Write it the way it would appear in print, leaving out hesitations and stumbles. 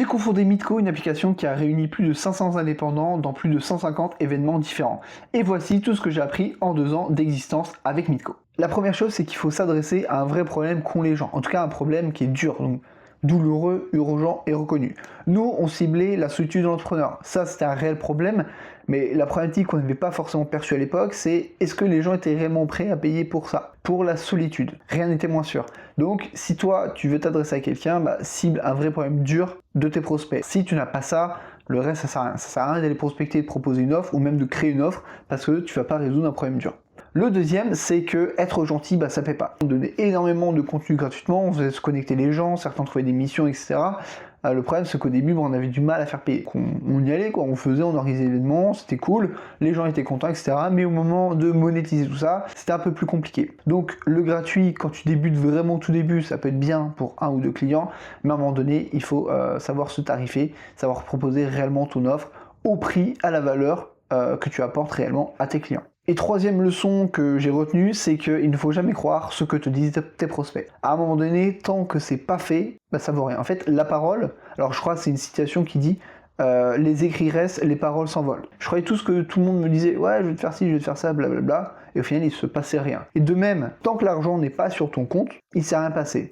cofondé Meetco, une application qui a réuni plus de 500 indépendants dans plus de 150 événements différents. Et voici tout ce que j'ai appris en 2 ans d'existence avec Meetco. La première chose, c'est qu'il faut s'adresser à un vrai problème qu'ont les gens, en tout cas un problème qui est dur, donc douloureux, urgent et reconnu. Nous, on ciblait la solitude de l'entrepreneur. Ça, c'était un réel problème, mais la problématique qu'on n'avait pas forcément perçue à l'époque, c'est est-ce que les gens étaient réellement prêts à payer pour ça, pour la solitude. Rien n'était moins sûr. Donc, si toi, tu veux t'adresser à quelqu'un, cible un vrai problème dur de tes prospects. Si tu n'as pas ça, le reste, ça sert à rien. Ça sert à rien d'aller prospecter, de proposer une offre, ou même de créer une offre, parce que tu vas pas résoudre un problème dur. Le deuxième, c'est que être gentil, ça paie pas. On donnait énormément de contenu gratuitement, on faisait se connecter les gens, certains trouvaient des missions, etc. Le problème, c'est qu'au début, on avait du mal à faire payer. On y allait, on faisait, on organisait l'événement, c'était cool, les gens étaient contents, etc. Mais au moment de monétiser tout ça, c'était un peu plus compliqué. Donc le gratuit, quand tu débutes vraiment au tout début, ça peut être bien pour 1 ou 2 clients, mais à un moment donné, il faut savoir se tarifer, savoir proposer réellement ton offre au prix, à la valeur que tu apportes réellement à tes clients. Et troisième leçon que j'ai retenue, c'est qu'il ne faut jamais croire ce que te disent tes prospects. À un moment donné, tant que c'est pas fait, ça vaut rien. En fait, la parole, alors je crois que c'est une citation qui dit les écrits restent, les paroles s'envolent. Je croyais tout ce que tout le monde me disait, ouais, je vais te faire ci, je vais te faire ça, blablabla, et au final, il se passait rien. Et de même, tant que l'argent n'est pas sur ton compte, il ne s'est rien passé.